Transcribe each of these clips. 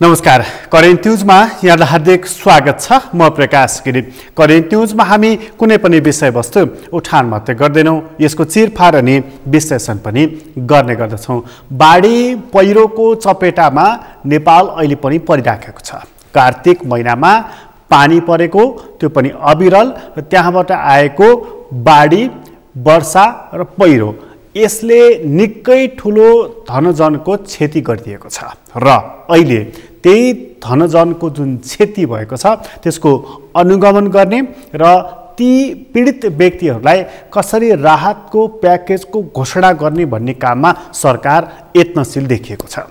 नमस्कार, करेन्ट न्युजमा यहाँलाई हार्दिक स्वागत छ। म प्रकाश गिरी। करेन्ट न्युजमा हामी कुनै पनि विषयवस्तु उठान मात्रै गर्दैनौँ, यसको चिरफार अनि विश्लेषण पनि गर्ने गर्दछौँ। बाढी पहिरोको चपेटामा नेपाल अहिले पनि परिराखेको छ। कार्तिक महिनामा पानी परेको, त्यो पनि अविरल, र त्यहाँबाट आएको बाढी, वर्षा र पहिरो, यसले निकै ठुलो धनजनको क्षति गरिदिएको छ र अहिले त्यही धनजनको जुन क्षति भएको छ त्यसको अनुगमन गर्ने र ती पीडित व्यक्तिहरूलाई कसरी राहतको प्याकेजको घोषणा गर्ने भन्ने काममा सरकार यत्नशील देखिएको छ।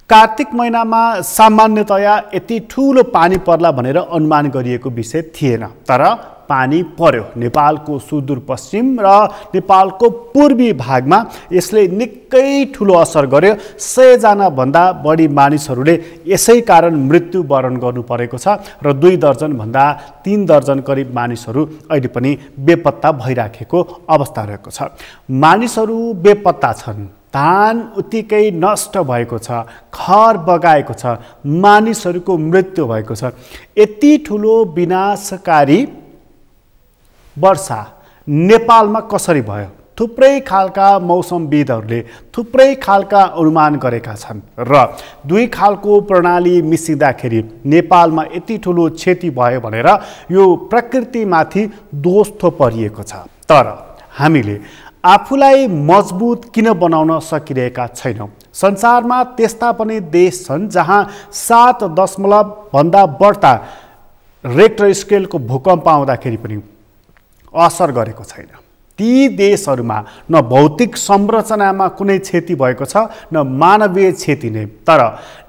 कार्तिक महिनामा सामान्यतया यति ठुलो पानी पर्ला भनेर अनुमान गरिएको विषय थिएन, तर पानी पर्यो। नेपालको सुदूरपश्चिम र नेपालको पूर्वी भागमा यसले निकै ठुलो असर गर्यो। 100 जना भन्दा बढी मानिसहरूले यसै कारण मृत्युवरण गर्नु परेको छ र 2 दर्जन भन्दा 3 दर्जन करिब मानिसहरू अहिले पनि बेपत्ता भइराखेको अवस्था रहेको छ। मानिसहरू बेपत्ता छन्, धान उत्तिकै नष्ट भएको छ, घर बगाएको छ, मानिसहरूको मृत्यु भएको छ। यति ठुलो विनाशकारी वर्षा नेपालमा कसरी भयो? थुप्रै खालका मौसमविदहरूले थुप्रै खालका अनुमान गरेका छन् र 2 खालको प्रणाली मिसिँदाखेरि नेपालमा यति ठुलो क्षति भयो भनेर यो प्रकृतिमाथि दोष थोपरिएको छ। तर हामीले आफूलाई मजबुत किन बनाउन सकिरहेका छैनौँ? संसारमा त्यस्ता पनि देश छन् जहाँ 7 भन्दा बढ्ता रेक्टर स्केलको भूकम्प आउँदाखेरि पनि असर गरेको छैन। ती देशहरूमा न भौतिक संरचनामा कुनै क्षति भएको छ, न मानवीय क्षति नै। तर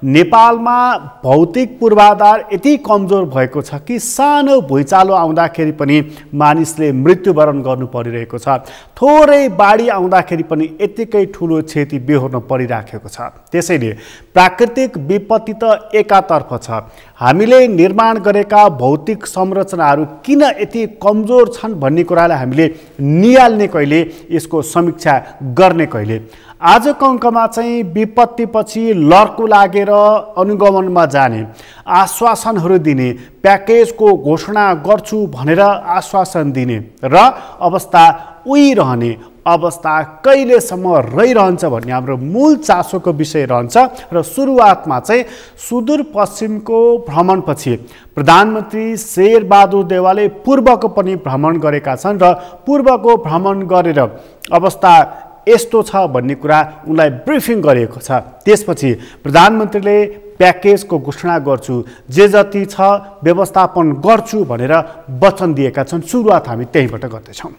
नेपालमा भौतिक पूर्वाधार यति कमजोर भएको छ कि सानो भुइँचालो आउँदाखेरि पनि मानिसले मृत्युवरण गर्नु परिरहेको छ। थोरै बाढी आउँदाखेरि पनि यतिकै ठुलो क्षति बेहोर्न परिराखेको छ। त्यसैले प्राकृतिक विपत्ति त एकातर्फ छ, हामीले निर्माण गरेका भौतिक संरचनाहरू किन यति कमजोर छन् भन्ने कुरालाई हामीले निहाल्ने कहिले, यसको समीक्षा गर्ने कहिले। आजको अङ्कमा चाहिँ विपत्तिपछि लड्को लागेर अनुगमनमा जाने, आश्वासनहरू दिने, प्याकेजको घोषणा गर्छु भनेर आश्वासन दिने र अवस्था उही रहने, अवस्था कहिलेसम्म रहिरहन्छ भन्ने हाम्रो मूल चासोको विषय रहन्छ। र सुरुवातमा चाहिँ सुदूरपश्चिमको भ्रमणपछि प्रधानमन्त्री शेरबहादुर देउवाले पूर्वको पनि भ्रमण गरेका छन् र पूर्वको भ्रमण गरेर अवस्था यस्तो छ भन्ने कुरा उनलाई ब्रिफिङ गरिएको छ। त्यसपछि प्रधानमन्त्रीले प्याकेजको घोषणा गर्छु, जे जति छ व्यवस्थापन गर्छु भनेर वचन दिएका छन्। सुरुवात हामी त्यहीबाट गर्दैछौँ।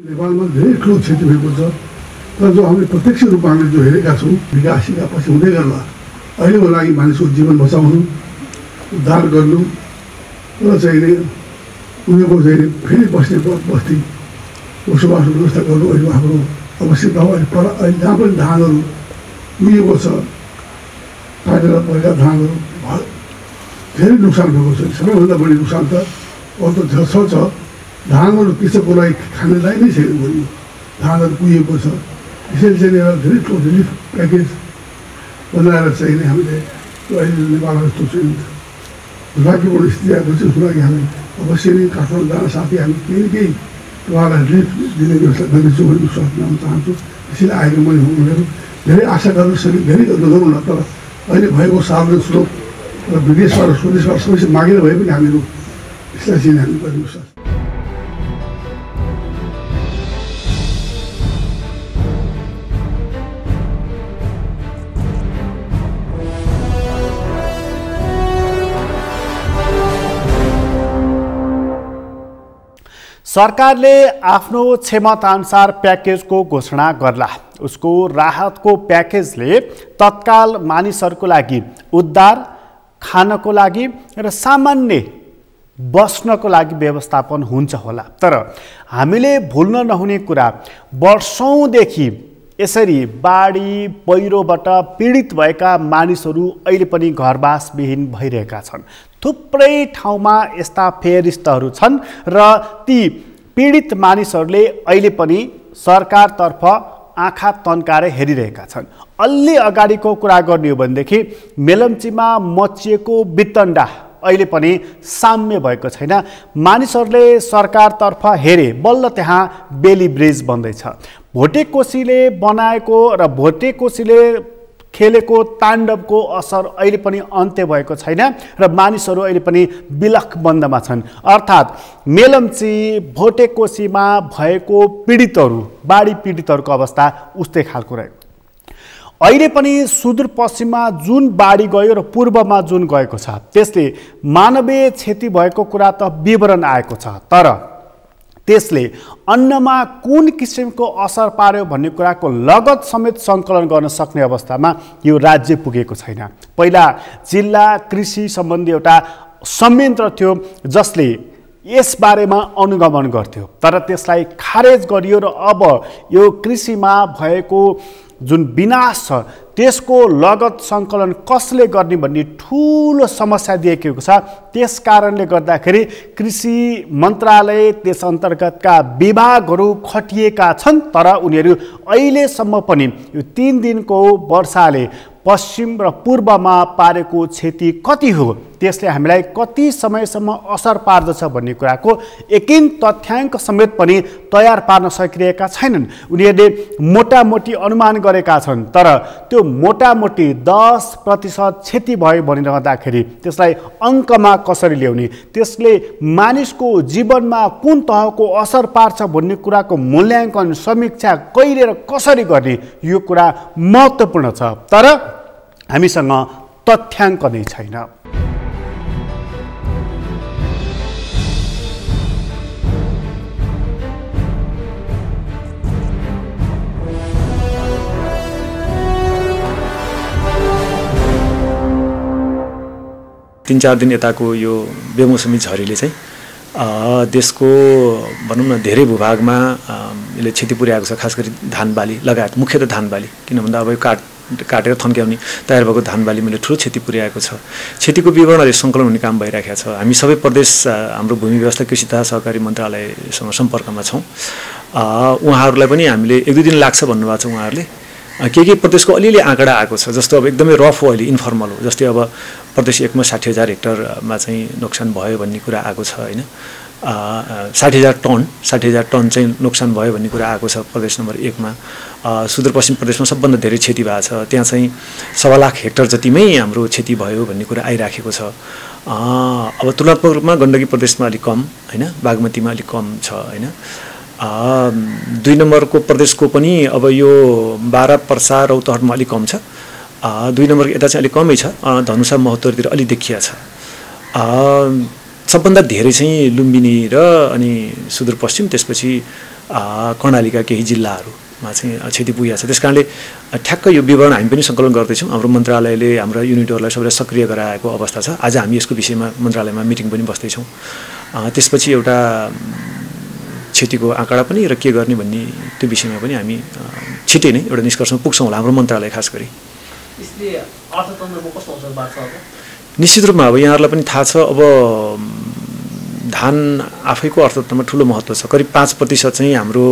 नेपालमा धेरै ठुलो क्षति भएको छ, तर जो हामीले प्रत्यक्ष रूपमा हामीले जो हेरेका छौँ विकासका पछि हुँदै गर्दा अहिलेको लागि मानिसको जीवन बचाउनु, उद्धार गर्नु र चाहिँ उनीहरूको चाहिँ फेरि बस्ने बस्ती बसोबास व्यवस्था गर्नु अहिले हाम्रो आवश्यकता हो। अहिले जहाँ पनि धानहरू उहिएको छ, काटेर परेका धानहरू धेरै नोक्सान भएको छ। सबैभन्दा बढी नोक्सान त अरू छ धानहरू कृषकको लागि खानेलाई नै छैन। भयो धानहरू कुहिएको छ। यसरी चाहिँ धेरै ठुलो रिलिफ प्याकेज बनाएर चाहिँ हामीले अहिले नेपालमा यस्तो चाहिँ दुर्भाग्यपूर्ण स्थिति आएको छ। उसको लागि हामी अवश्य नै काठमाडौँ जान साथै हामी केही न केही उहाँलाई रिलिफ दिने व्यवस्था गर्नेछु भन्ने विश्वास गर्न चाहन्छु। त्यसैले आएको मैले उनीहरू धेरै आशा गर्न सके धेरै गरौँ न, तर अहिले भएको सार्वजनिक स्रोत र विदेशबाट स्वदेशबाट सबैसँग मागेर भए पनि हामीहरू यसलाई चाहिँ हामी गर्ने विश्वास। सरकारले आफ्नो क्षमताअनुसार प्याकेजको घोषणा गर्ला। उसको राहतको प्याकेजले तत्काल मानिसहरूको लागि उद्धार, खानको लागि र सामान्य बस्नको लागि व्यवस्थापन हुन्छ होला। तर हामीले भुल्न नहुने कुरा, वर्षौंदेखि यसरी बाढी पहिरोबाट पीडित भएका मानिसहरू अहिले पनि घरबासविहीन भइरहेका छन्। थुप्रै ठाउँमा यस्ता फेरिस्टहरू छन् र ती पीडित मानिसहरूले अहिले पनि सरकारतर्फ आँखा तन्काएर हेरिरहेका छन्। अलि अगाडिको कुरा गर्ने हो भनेदेखि मेलम्चीमा मचिएको वितण्डा अहिले पनि साम्य भएको छैन। मानिसहरूले सरकारतर्फ हेरे, बल्ल त्यहाँ बेली ब्रिज बन्दैछ। भोटेकोसीले बनाएको र भोटेकोसीले खेलेको ताण्डवको असर अहिले पनि अन्त्य भएको छैन र मानिसहरू अहिले पनि विलखबन्दमा छन्। अर्थात् मेलम्ची भोटेकोसीमा भएको पीडितहरू, बाढी पीडितहरूको अवस्था उस्तै खालको रह्यो। अहिले पनि सुदूरपश्चिममा जुन बाढी गयो र पूर्वमा जुन गएको छ त्यसले मानवीय क्षति भएको कुरा त विवरण आएको छ, तर त्यसले अन्नमा कुन किसिमको असर पार्यो भन्ने कुराको लगत समेत सङ्कलन गर्न सक्ने अवस्थामा यो राज्य पुगेको छैन। पहिला जिल्ला कृषि सम्बन्धी एउटा संयन्त्र थियो जसले यस बारेमा अनुगमन गर्थ्यो, तर त्यसलाई खारेज गरियो र अब यो कृषिमा भएको जुन विनाश छ त्यसको लगत सङ्कलन कसले गर्ने भन्ने ठुलो समस्या देखिएको छ। त्यस कारणले गर्दाखेरि कृषि मन्त्रालय त्यस अन्तर्गतका विभागहरू खटिएका छन्, तर उनीहरू अहिलेसम्म पनि यो 3 दिनको वर्षाले पश्चिम र पूर्वमा पारेको क्षति कति हो, त्यसले हामीलाई कति समयसम्म असर पार्दछ भन्ने कुराको एकिन तथ्याङ्क समेत पनि तयार पार्न सकिरहेका छैनन्। उनीहरूले मोटामोटी अनुमान गरेका छन्, तर त्यो मोटामोटी 10% क्षति भयो भनिरहँदाखेरि त्यसलाई अङ्कमा कसरी ल्याउने, त्यसले मानिसको जीवनमा कुन तहको असर पार्छ भन्ने कुराको मूल्याङ्कन समीक्षा कहिले र कसरी गर्ने, यो कुरा महत्त्वपूर्ण छ। तर हामीसँग तथ्याङ्क नै छैन। तीन चार दिन यताको यो बेमौसमी झरीले चाहिँ देशको भनौँ न धेरै भूभागमा यसले क्षति पुर्याएको छ। खास गरी धान बाली लगायत, मुख्यतः धान बाली, किन भन्दा अब यो काटेर थन्क्याउने तयार भएको धान बालीमा ठुलो क्षति पुर्याएको छ। क्षतिको विवरणले सङ्कलन हुने काम भइरहेको छ। हामी सबै प्रदेश हाम्रो भूमि व्यवस्था कृषि तथा सहकारी मन्त्रालयसँग सम्पर्कमा छौँ। उहाँहरूलाई पनि हामीले 1-2 दिन लाग्छ भन्नुभएको छ। उहाँहरूले के प्रदेशको अलिअलि आँकडा आएको छ, जस्तो अब एकदमै रफ हो, अहिले इन्फर्मल हो। जस्तै अब प्रदेश 1 मा 60,000 हेक्टरमा चाहिँ नोक्सान भयो भन्ने कुरा आएको छ होइन। 60,000 टन चाहिँ नोक्सान भयो भन्ने कुरा आएको छ प्रदेश नम्बर 1 मा। सुदूरपश्चिम प्रदेशमा सबभन्दा धेरै क्षति भएको छ, त्यहाँ चाहिँ 1.25 लाख हेक्टर जतिमै हाम्रो क्षति भयो भन्ने कुरा आइराखेको छ। अब तुलनात्मक रूपमा गण्डकी प्रदेशमा अलिक कम होइन, बागमतीमा अलिक कम छ होइन। 2 नम्बरको प्रदेशको पनि अब यो बारा पर्सा रौतहटमा अलिक कम छ। 2 नम्बर यता चाहिँ अलिक कमै छ, धनुषा महोत्तरतिर अलिक देखिया छ। सबभन्दा धेरै चाहिँ लुम्बिनी र अनि सुदूरपश्चिम, त्यसपछि कर्णालीका केही जिल्लाहरूमा चाहिँ क्षति पुगेको छ। त्यस कारणले ठ्याक्क यो विवरण हामी पनि सङ्कलन गर्दैछौँ। हाम्रो मन्त्रालयले हाम्रा युनिटहरूलाई सबैलाई सक्रिय गराएको अवस्था छ। आज हामी यसको विषयमा मन्त्रालयमा मिटिङ पनि बस्दैछौँ। त्यसपछि एउटा क्षतिको आँकडा पनि र के गर्ने भन्ने त्यो विषयमा पनि हामी छिटै नै एउटा निष्कर्षमा पुग्छौँ होला, हाम्रो मन्त्रालय खास गरी। निश्चित रूपमा अब यहाँहरूलाई पनि थाहा छ, अब धान आफैको अर्थतन्त्रमा ठुलो महत्त्व छ। करिब 5% चाहिँ हाम्रो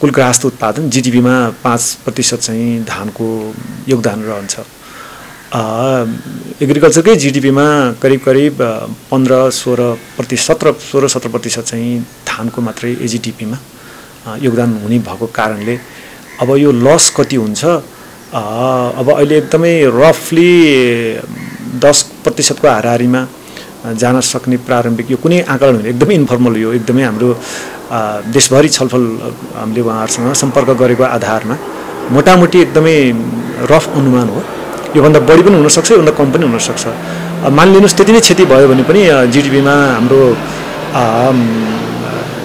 कुल ग्राहस्थ उत्पादन जिडिपीमा 5% चाहिँ धानको योगदान रहन्छ। एग्रिकल्चरकै जिडिपीमा करिब 16-17% चाहिँ धानको मात्रै एजिडिपीमा योगदान हुने भएको कारणले अब यो लस कति हुन्छ, अब अहिले एकदमै रफली 10% को हाराहारीमा जान सक्ने प्रारम्भिक यो कुनै आकलन होइन, एकदमै इन्फर्मल, यो एकदमै हाम्रो देशभरि छलफल हामीले उहाँहरूसँग सम्पर्क गरेको आधारमा मोटामोटी एकदमै रफ अनुमान हो। योभन्दा बढी पनि हुनसक्छ, योभन्दा कम पनि हुनसक्छ। मानिलिनुहोस् त्यति नै क्षति भयो भने पनि जिडिपीमा हाम्रो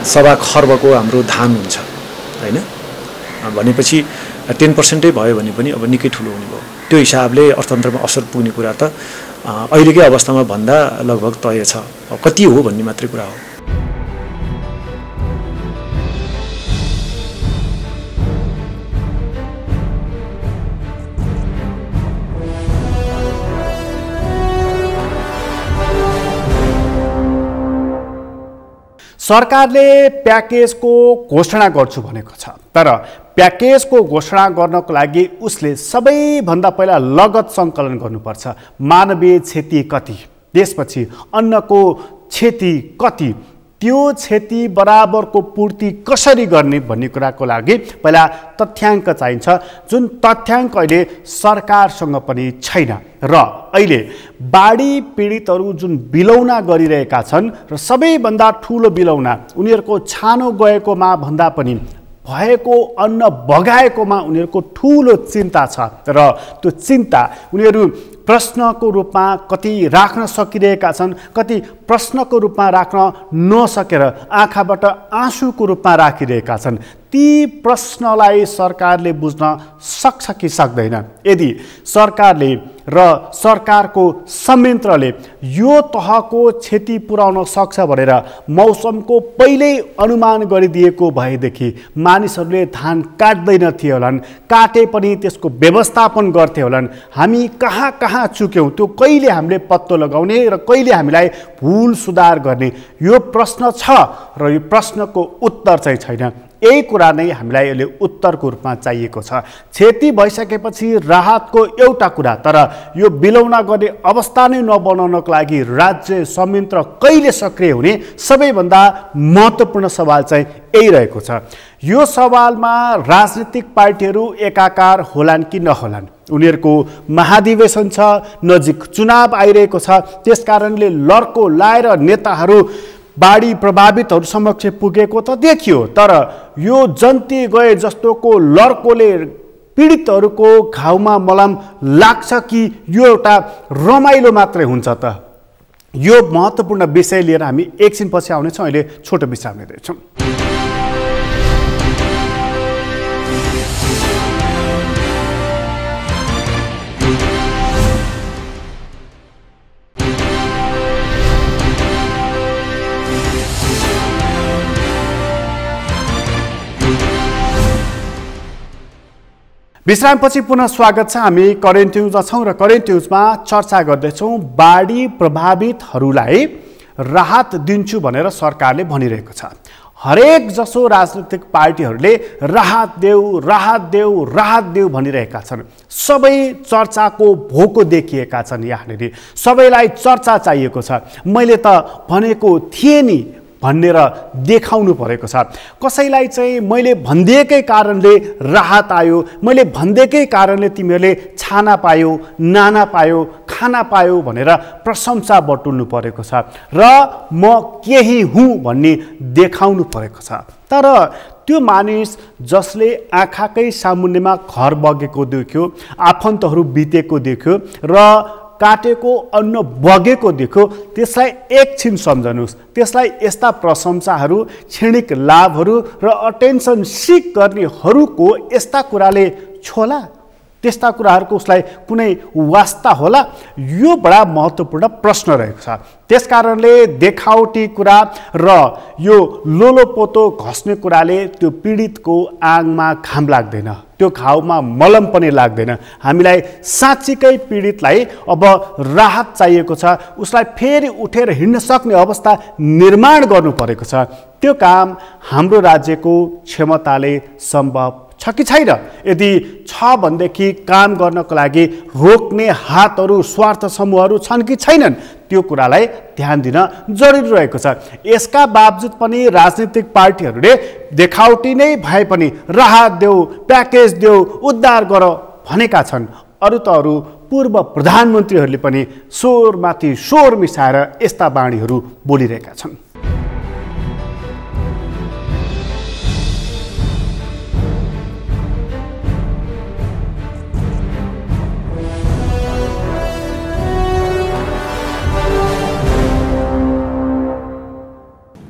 सवा खर्बको हाम्रो धान हुन्छ हैन भनेपछि 10% भयो भने पनि अब निकै ठुलो हुने भयो त्यो हिसाबले अर्थतन्त्रमा असर पुग्ने कुरा त अहिलेकै अवस्थामा भन्दा लगभग तय छ कति हो भन्ने मात्रै कुरा हो सरकारले प्याकेजको घोषणा गर्छु भनेको छ तर प्याकेजको घोषणा गर्नको लागि उसले सबैभन्दा पहिला लगत सङ्कलन गर्नुपर्छ मानवीय क्षति कति त्यसपछि अन्नको क्षति कति त्यो क्षति बराबरको पूर्ति कसरी गर्ने भन्ने कुराको लागि पहिला तथ्याङ्क चाहिन्छ जुन तथ्याङ्क अहिले सरकारसँग पनि छैन र अहिले बाढी पीडितहरू जुन बिलौना गरिरहेका छन् र सबैभन्दा ठुलो बिलौना उनीहरूको छानो गएकोमा भन्दा पनि भएको अन्न बगाएकोमा उनीहरूको ठुलो चिन्ता छ र त्यो चिन्ता उनीहरू प्रश्नको रूपमा कति राख्न सकिरहेका छन् कति प्रश्नको रूपमा राख्न नसकेर आँखाबाट आँसुको रूपमा राखिरहेका छन् ती प्रश्नलाई सरकारले बुझ्न सक्छ कि सक्दैन यदि सरकारले र सरकारको संयन्त्रले यो तहको क्षति पुर्याउन सक्छ भनेर मौसमको पहिल्यै अनुमान गरिदिएको भएदेखि मानिसहरूले धान काट्दैनथे होलान् काटे पनि त्यसको व्यवस्थापन गर्थे होलान् हामी कहाँ कहाँ चुक्यौँ त्यो कहिले हामीले पत्तो लगाउने र कहिले हामीलाई भुल सुधार गर्ने यो प्रश्न छ र यो प्रश्नको उत्तर चाहिँ छैन यही कुरा नै हामीलाई अहिले उत्तरको रूपमा चाहिएको छ क्षति भइसकेपछि राहतको एउटा कुरा तर यो बिलौना गर्ने अवस्था नै नबनाउनको लागि राज्य संयन्त्र कहिले सक्रिय हुने सबैभन्दा महत्त्वपूर्ण सवाल चाहिँ यही रहेको छ यो सवालमा राजनीतिक पार्टीहरू एकाकार होलान् कि नहोलान् उनीहरूको महाधिवेशन छ नजिक चुनाव आइरहेको छ त्यसकारणले लड्को लाएर नेताहरू बाढी प्रभावितहरू समक्ष पुगेको त देखियो तर यो जन्ती गए जस्तोको लड्कोले पीडितहरूको घाउमा मलम लाग्छ कि यो एउटा रमाइलो मात्रै हुन्छ त यो महत्त्वपूर्ण विषय लिएर हामी एकछिनपछि आउनेछौँ अहिले छोटो विश्राम लिँदैछौँ विश्रामपछि पुनः स्वागत छ हामी करेन्ट न्युजमा छौँ र करेन्ट न्युजमा चर्चा गर्दैछौँ बाढी प्रभावितहरूलाई राहत दिन्छु भनेर सरकारले भनिरहेको छ हरेक जसो राजनीतिक पार्टीहरूले राहत देऊ राहत देऊ राहत देऊ भनिरहेका छन् सबै चर्चाको भोको देखिएका छन् यहाँनिर सबैलाई चर्चा चाहिएको छ मैले त भनेको थिएँ नि भनेर देखाउनु परेको छ कसैलाई चाहिँ मैले भनिदिएकै कारणले राहत आयो मैले भनिदिएकै कारणले तिमीहरूले छाना पायो नाना पायो खाना पायो भनेर प्रशंसा बटुल्नु परेको छ र म केही हुँ भन्ने देखाउनु परेको छ तर त्यो मानिस जसले आँखाकै सामुन्नेमा घर बगेको देख्यो आफन्तहरू बितेको देख्यो र काटेको अन्न बगेको देख्यो त्यसलाई एकछिन सम्झनुहोस् त्यसलाई यस्ता प्रशंसाहरू क्षणिक लाभहरू र अटेन्सन सिक गर्नेहरूको यस्ता कुराले छोला त्यस्ता कुराहरूको उसलाई कुनै वास्ता होला यो बडा महत्त्वपूर्ण प्रश्न रहेको छ त्यसकारणले देखावटी कुरा र यो लोलोपोतो घस्ने कुराले त्यो पीडितको आङमा घाम लाग्दैन त्यो घाउमा मलम पनि लाग्दैन हामीलाई साँच्चीकै पीडितलाई अब राहत चाहिएको छ उसलाई फेरि उठेर हिँड्न सक्ने अवस्था निर्माण गर्नु परेको छ त्यो काम हाम्रो राज्यको क्षमताले सम्भव छ कि छैन यदि छ भनेदेखि काम गर्नको लागि रोक्ने हातहरू स्वार्थ समूहहरू छन् कि छैनन् त्यो कुरालाई ध्यान दिन जरुरी रहेको छ यसका बावजुद पनि राजनीतिक पार्टीहरूले देखावटी नै भए पनि राहत देऊ प्याकेज देऊ उद्धार गर भनेका छन् अरू त अरू पूर्व प्रधानमन्त्रीहरूले पनि स्वरमाथि स्वर मिसाएर यस्ता बाणीहरू बोलिरहेका छन्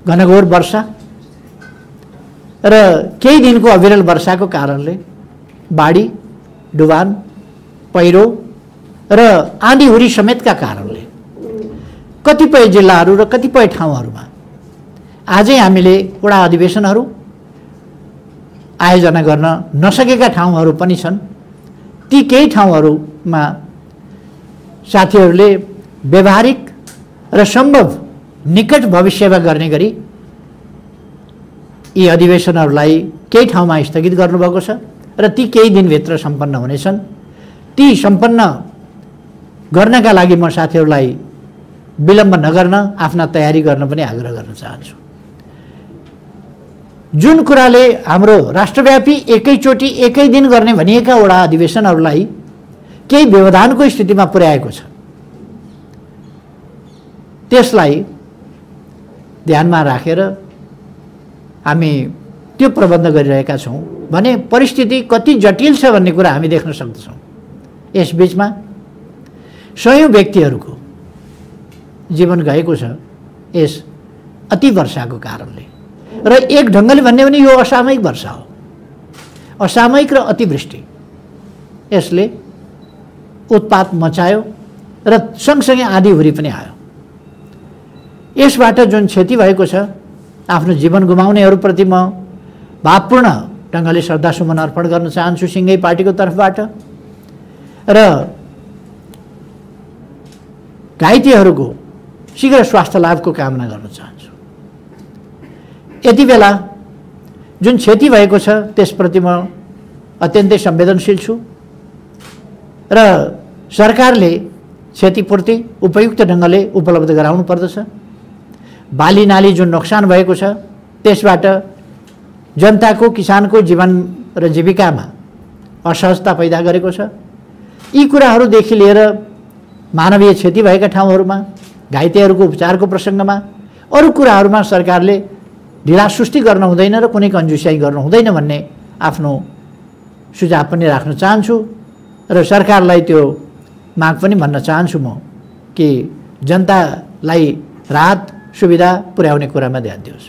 घनघोर वर्षा र केही दिनको अविरल वर्षाको कारणले बाढी, डुबान, पहिरो र आँधीहुरी समेतका कारणले कतिपय जिल्लाहरू र कतिपय ठाउँहरूमा आजै हामीले वडा अधिवेशनहरू आयोजना गर्न नसकेका ठाउँहरू पनि छन्। ती केही ठाउँहरूमा साथीहरूले व्यवहारिक र सम्भव निकट भविष्यमा गर्ने गरी यी अधिवेशनहरूलाई केही ठाउँमा स्थगित गर्नुभएको छ र ती केही दिनभित्र सम्पन्न हुनेछन्। ती सम्पन्न गर्नका लागि म साथीहरूलाई विलम्ब नगर्न आफ्ना तयारी गर्न पनि आग्रह गर्न चाहन्छु। जुन कुराले हाम्रो राष्ट्रव्यापी एकैचोटि एकै दिन गर्ने भनिएका वडा अधिवेशनहरूलाई केही व्यवधानको स्थितिमा पुर्याएको छ, त्यसलाई ध्यानमा राखेर हामी त्यो प्रबन्ध गरिरहेका छौँ भने परिस्थिति कति जटिल छ भन्ने कुरा हामी देख्न सक्दछौँ। यसबीचमा सयौं व्यक्तिहरूको जीवन गएको छ यस अति वर्षाको कारणले र एक ढङ्गले भन्ने भने यो असामयिक वर्षा हो, असामयिक र अतिवृष्टि। यसले उत्पात मचायो र सँगसँगै आँधीहुरी पनि आयो। यसबाट जुन क्षति भएको छ, आफ्नो जीवन गुमाउनेहरूप्रति म भावपूर्ण ढङ्गले श्रद्धासुमन अर्पण गर्न चाहन्छु सिङ्गै पार्टीको तर्फबाट र घाइतेहरूको शीघ्र स्वास्थ्य लाभको कामना गर्न चाहन्छु। यति बेला जुन क्षति भएको छ त्यसप्रति म अत्यन्तै संवेदनशील छु र सरकारले क्षतिपूर्ति उपयुक्त ढङ्गले उपलब्ध गराउनु पर्दछ। बाली नाली जुन नोक्सान भएको छ त्यसबाट जनताको, किसानको जीवन र जीविकामा असहजता पैदा गरेको छ। यी कुराहरूदेखि लिएर मानवीय क्षति भएका ठाउँहरूमा, घाइतेहरूको उपचारको प्रसङ्गमा, अरू कुराहरूमा सरकारले ढिलासुस्ती गर्न हुँदैन र कुनै कन्जुसियाई गर्नु हुँदैन भन्ने आफ्नो सुझाव पनि राख्न चाहन्छु र सरकारलाई त्यो माग पनि भन्न चाहन्छु म कि जनतालाई राहत सुविधा पुर्याउने कुरामा ध्यान दियोस्।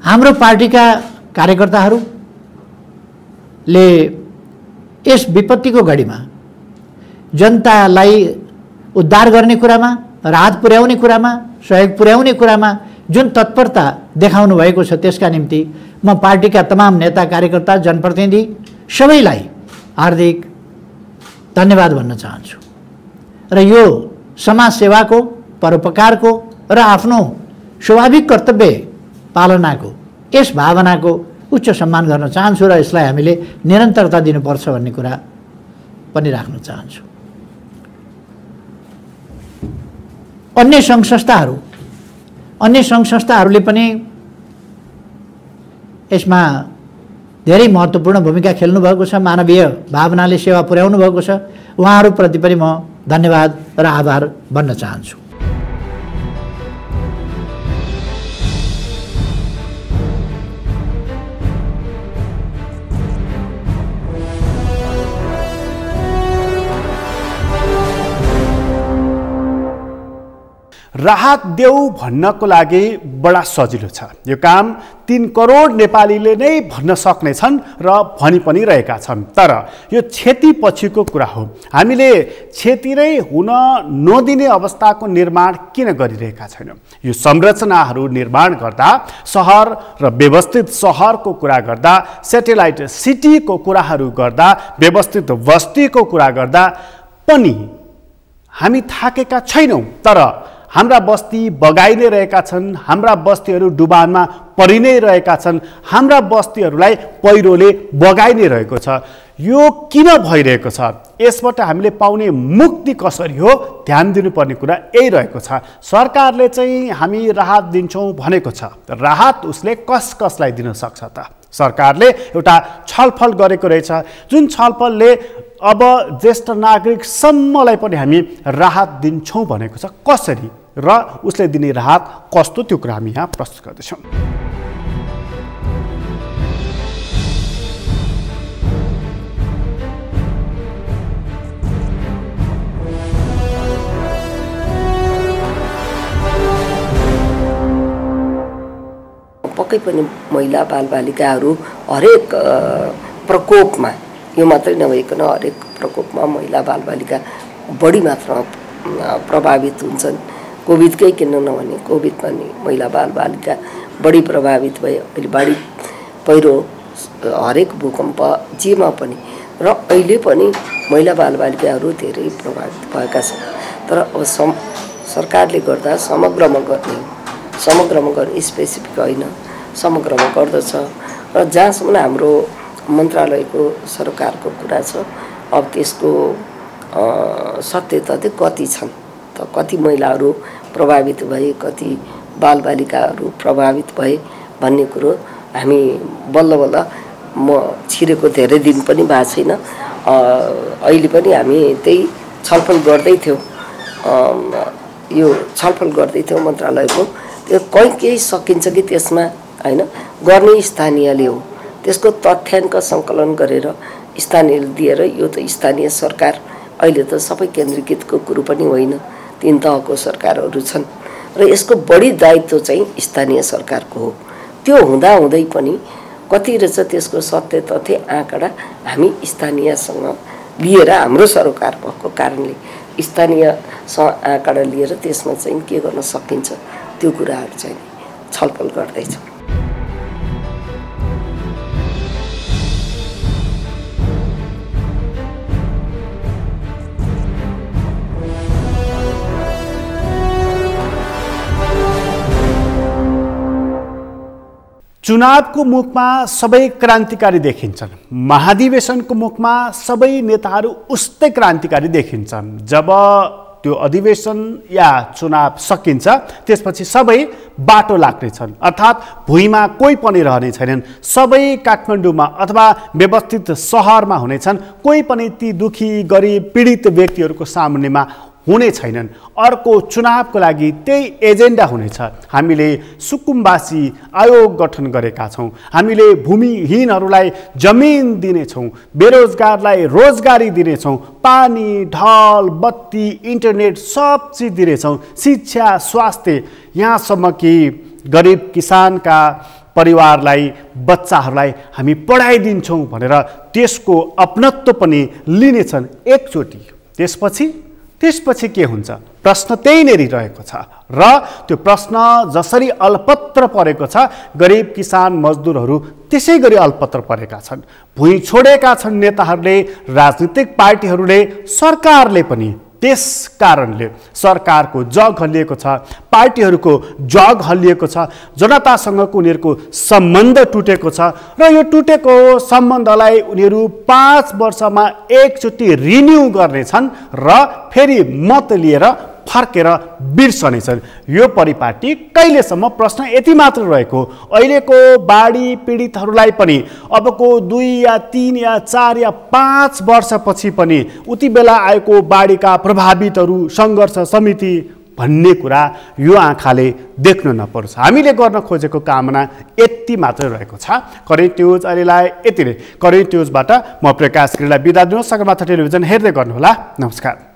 हाम्रो पार्टीका कार्यकर्ताहरूले यस विपत्तिको घडीमा जनतालाई उद्धार गर्ने कुरामा, राहत पुर्याउने कुरामा, सहयोग पुर्याउने कुरामा जुन तत्परता देखाउनु भएको छ त्यसका निम्ति म पार्टीका तमाम नेता, कार्यकर्ता, जनप्रतिनिधि सबैलाई हार्दिक धन्यवाद भन्न चाहन्छु र यो समाज सेवाको, परोपकारको र आफ्नो स्वाभाविक कर्तव्य पालनाको यस भावनाको उच्च सम्मान गर्न चाहन्छु र यसलाई हामीले निरन्तरता दिनुपर्छ भन्ने कुरा पनि राख्न चाहन्छु। अन्य सङ्घ संस्थाहरूले पनि यसमा धेरै महत्त्वपूर्ण भूमिका खेल्नु भएको छ, मानवीय भावनाले सेवा पुर्याउनु भएको छ। उहाँहरूप्रति पनि म धन्यवाद र आभार भन्न चाहन्छु। राहत देऊ भन्नको लागि बडा सजिलो छ। यो काम 3 करोड नेपालीले नै भन्न सक्नेछन् र भनि पनि रहेका छन्। तर यो क्षतिपछिको कुरा हो। हामीले क्षति नै हुन नदिने अवस्थाको निर्माण किन गरिरहेका छैनौँ? यो संरचनाहरू निर्माण गर्दा, सहर र व्यवस्थित सहरको कुरा गर्दा, सेटेलाइट सिटीको कुराहरू गर्दा, व्यवस्थित बस्तीको कुरा गर्दा पनि हामी थाकेका छैनौँ। तर हाम्रा बस्ती बगाइ नै रहेका छन्, हाम्रा बस्तीहरू डुबानमा परि नै रहेका छन्, हाम्रा बस्तीहरूलाई पहिरोले बगाइ नै रहेको छ। यो किन भइरहेको छ? यसबाट हामीले पाउने मुक्ति कसरी हो? ध्यान दिनुपर्ने कुरा यही रहेको छ। सरकारले चाहिँ हामी राहत दिन्छौँ भनेको छ, राहत उसले कसलाई दिन सक्छ त? सरकारले एउटा छलफल गरेको रहेछ, जुन छलफलले अब ज्येष्ठ नागरिकसम्मलाई पनि हामी राहत दिन्छौँ भनेको छ। कसरी र उसले दिने राहत कस्तो, त्यो कुरा हामी यहाँ प्रस्तुत गर्दैछौँ। पक्कै पनि महिला बालबालिकाहरू हरेक प्रकोपमा, यो मात्रै नभइकन हरेक प्रकोपमा महिला बालबालिका बढी मात्रामा प्रभावित हुन्छन्। कोभिडकै किन नभने कोभिडमा नि महिला बालबालिका बढी प्रभावित भए। अहिले बाढी पहिरो हरेक भूकम्प जेमा पनि र अहिले पनि महिला बालबालिकाहरू धेरै प्रभावित भएका छन्। तर अब सरकारले गर्दा समग्रमा गर्ने स्पेसिफिक होइन, समग्रमा गर्दछ। र जहाँसम्म हाम्रो मन्त्रालयको सरकारको कुरा छ, अब त्यसको सत्य तथ्य कति छन् त, कति महिलाहरू प्रभावित भए, कति बालबालिकाहरू प्रभावित भए भन्ने कुरो हामी बल्ल बल्ल म छिरेको धेरै दिन पनि भएको छैन। अहिले पनि हामी त्यही छलफल गर्दै थियौँ, यो छलफल गर्दै थियौँ मन्त्रालयको। त्यो केही सकिन्छ कि त्यसमा होइन, गर्ने स्थानीयले हो। त्यसको तथ्याङ्क सङ्कलन गरेर स्थानीयले दिएर, यो त स्थानीय सरकार अहिले त सबै केन्द्रीकृतको कुरो पनि होइन, 3 तहको सरकारहरू छन् र यसको बढी दायित्व चाहिँ स्थानीय सरकारको हो। त्यो हुँदाहुँदै पनि कति रहेछ त्यसको सत्य तथ्य आँकडा हामी स्थानीयसँग लिएर, हाम्रो सरकार भएको कारणले स्थानीयसँग आँकडा लिएर त्यसमा चाहिँ के गर्न सकिन्छ त्यो कुराहरू चाहिँ छलफल गर्दैछौँ। चुनावको मुखमा सबै क्रान्तिकारी देखिन्छन्, महाधिवेशनको मुखमा सबै नेताहरू उस्तै क्रान्तिकारी देखिन्छन्। जब त्यो अधिवेशन या चुनाव सकिन्छ त्यसपछि सबै बाटो लाग्नेछन्, अर्थात् भुइँमा कोही पनि रहने छैनन्। सबै काठमाडौँमा अथवा व्यवस्थित सहरमा हुनेछन्, कोही पनि ती दुखी गरिब पीडित व्यक्तिहरूको सामुन्नेमा हुने छैनन्। अर्को चुनावको लागि त्यही एजेन्डा हुनेछ। हामीले सुकुम्बासी आयोग गठन गरेका छौँ, हामीले भूमिहीनहरूलाई जमिन दिनेछौँ, बेरोजगारलाई रोजगारी दिनेछौँ, पानी ढल बत्ती इन्टरनेट सब चिज दिनेछौँ, शिक्षा स्वास्थ्य, यहाँसम्म कि गरिब किसानका परिवारलाई बच्चाहरूलाई हामी पढाइदिन्छौँ भनेर त्यसको अपनत्व पनि लिनेछन् एकचोटि। त्यसपछि के हुन्छ? प्रश्न त्यही नै रहेको छ र त्यो प्रश्न जसरी अल्पत्र परेको छ, गरिब किसान मजदुरहरू त्यसै गरी अल्पत्र परेका छन्। भुइँ छोडेका छन् नेताहरूले, राजनीतिक पार्टीहरूले, सरकारले पनि। त्यस कारणले सरकारको जग हल्लिएको छ, पार्टीहरूको जग हल्लिएको छ, जनतासँगको उनीहरूको सम्बन्ध टुटेको छ र यो टुटेको सम्बन्धलाई उनीहरू 5 वर्षमा एकचोटि रिन्यू गर्नेछन् र फेरि मत लिएर फर्केर बिर्सनेछन्। यो परिपाटी कहिलेसम्म? प्रश्न यति मात्र रहेको, अहिलेको बाढी पीडितहरूलाई पनि अबको 2 या 3 या 4 या 5 वर्षपछि पनि उति बेला आएको बाढीका प्रभावितहरू सङ्घर्ष समिति भन्ने कुरा यो आँखाले देख्न नपरोस्। हामीले गर्न खोजेको कामना यति मात्रै रहेको छ। करेन्ट न्युज अहिलेलाई यति नै। करेन्ट न्युजबाट म प्रकाश गिरीलाई बिदा दिनुहोस्। सगरमाथा टेलिभिजन हेर्दै गर्नुहोला। नमस्कार।